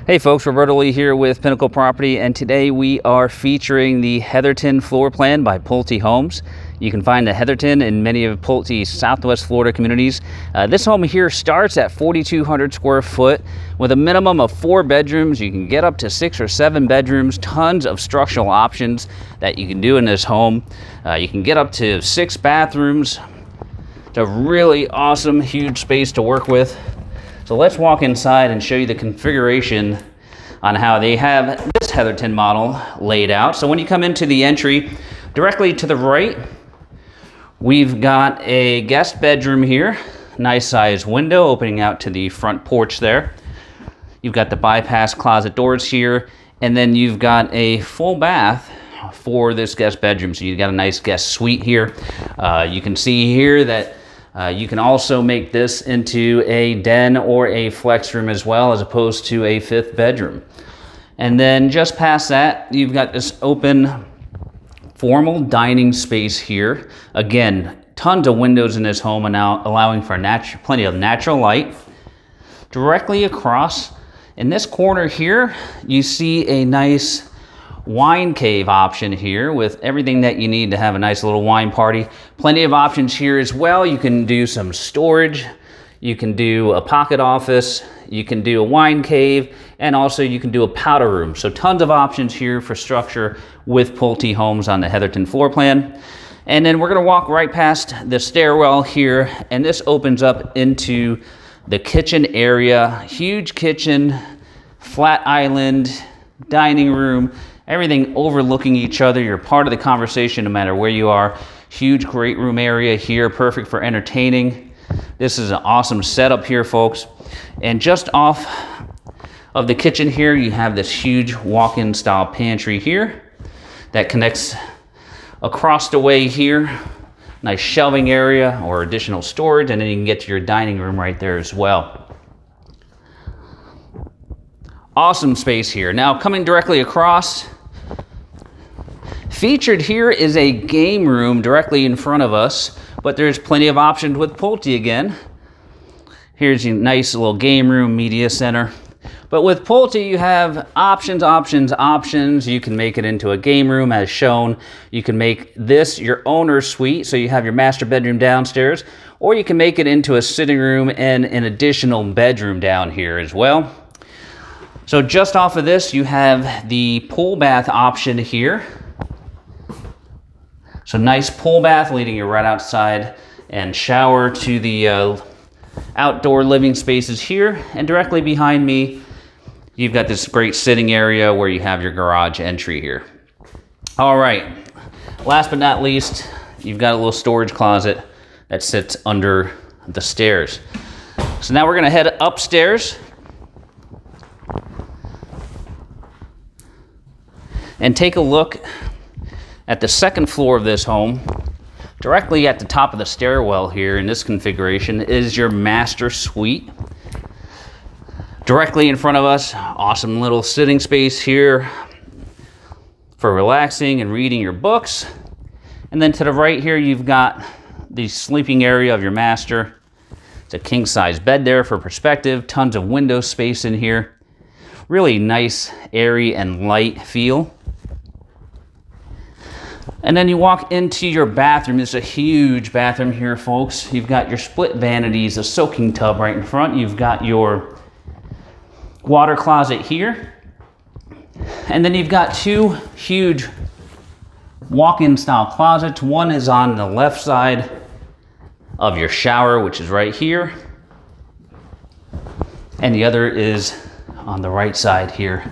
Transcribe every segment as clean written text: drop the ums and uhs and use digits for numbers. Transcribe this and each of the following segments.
Hey folks, Roberto here with Pinnacle Property, and today we are featuring the Heatherton floor plan by Pulte Homes. You can find the Heatherton in many of Pulte's Southwest Florida communities. This home here starts at 4,200 square foot with a minimum of 4 bedrooms. You can get up to 6 or 7 bedrooms, tons of structural options that you can do in this home. You can get up to 6 bathrooms. It's a really awesome, huge space to work with. So let's walk inside and show you the configuration on how they have this Heatherton model laid out. So when you come into the entry, directly to the right, we've got a guest bedroom here. Nice size window opening out to the front porch there. You've got the bypass closet doors here, and then you've got a full bath for this guest bedroom. So you've got a nice guest suite here. You can see here that you can also make this into a den or a flex room as well, as opposed to a 5th bedroom. And then just past that, you've got this open formal dining space here. Again, tons of windows in this home, and now allowing for plenty of natural light. Directly across in this corner here, you see a nice wine cave option here with everything that you need to have a nice little wine party. Plenty of options here as well. You can do some storage, you can do a pocket office, you can do a wine cave, and also you can do a powder room. So tons of options here for structure with Pulte Homes on the Heatherton floor plan. And then we're going to walk right past the stairwell here, and this opens up into the kitchen area. Huge kitchen, flat island, dining room, everything overlooking each other. You're part of the conversation no matter where you are. Huge great room area here, perfect for entertaining. This is an awesome setup here, folks. And just off of the kitchen here, you have this huge walk-in style pantry here that connects across the way here. Nice shelving area or additional storage, and then you can get to your dining room right there as well. Awesome space here. Now coming directly across, featured here is a game room directly in front of us, but there's plenty of options with Pulte again. Here's your nice little game room, media center. But with Pulte, you have options. You can make it into a game room as shown. You can make this your owner's suite, so you have your master bedroom downstairs, or you can make it into a sitting room and an additional bedroom down here as well. So just off of this, you have the pool bath option here. So nice pool bath leading you right outside, and shower to the outdoor living spaces here. And directly behind me, you've got this great sitting area where you have your garage entry here. All right, last but not least, you've got a little storage closet that sits under the stairs. So now we're gonna head upstairs and take a look at the second floor of this home. Directly at the top of the stairwell here in this configuration is your master suite. Directly in front of us, awesome little sitting space here for relaxing and reading your books. And then to the right here, you've got the sleeping area of your master. It's a king size bed there for perspective, tons of window space in here. Really nice, airy and light feel. And then you walk into your bathroom. It's a huge bathroom here, folks. You've got your split vanities, a soaking tub right in front. You've got your water closet here. And then you've got 2 huge walk-in style closets. One is on the left side of your shower, which is right here. And the other is on the right side here.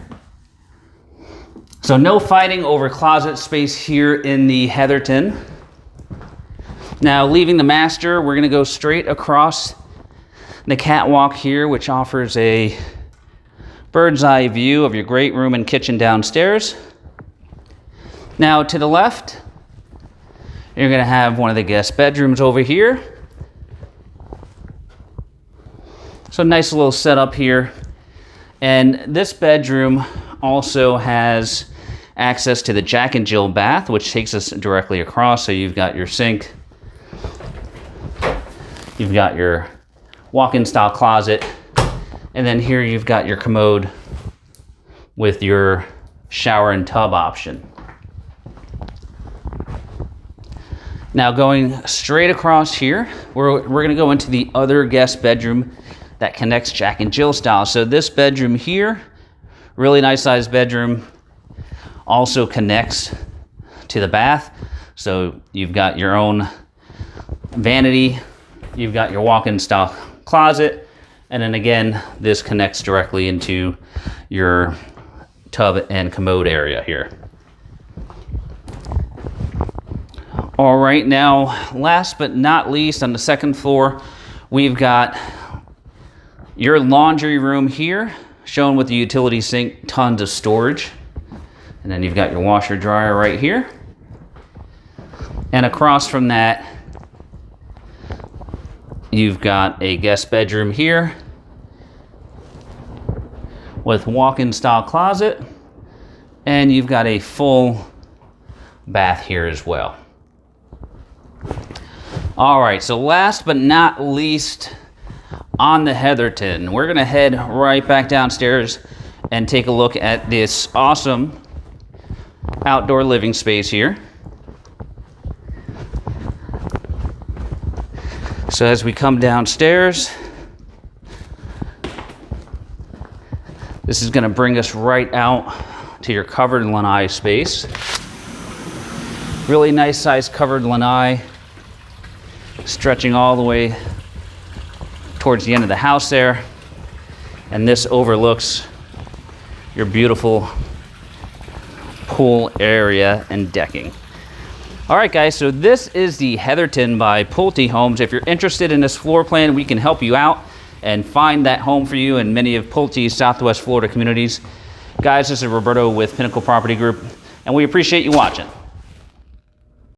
So no fighting over closet space here in the Heatherton. Now leaving the master, we're gonna go straight across the catwalk here, which offers a bird's eye view of your great room and kitchen downstairs. Now to the left, you're gonna have one of the guest bedrooms over here. So nice little setup here. And this bedroom also has access to the Jack and Jill bath, which takes us directly across. So you've got your sink, you've got your walk-in style closet, and then here you've got your commode with your shower and tub option. Now going straight across here, we're gonna go into the other guest bedroom that connects Jack and Jill style. So this bedroom here, really nice sized bedroom, also connects to the bath. So you've got your own vanity, you've got your walk-in style closet, and then again, this connects directly into your tub and commode area here. All right, now last but not least, on the second floor, we've got your laundry room here, shown with the utility sink, tons of storage. And then you've got your washer dryer right here. And across from that, you've got a guest bedroom here with walk-in style closet, and you've got a full bath here as well. All right, so last but not least, on the Heatherton, we're gonna head right back downstairs and take a look at this awesome outdoor living space here. So as we come downstairs, this is gonna bring us right out to your covered lanai space. Really nice sized covered lanai, stretching all the way towards the end of the house there. And this overlooks your beautiful pool area and decking. All right, guys, so this is the Heatherton by Pulte Homes. If you're interested in this floor plan, we can help you out and find that home for you in many of Pulte's Southwest Florida communities. Guys, this is Roberto with Pinnacle Property Group, and we appreciate you watching.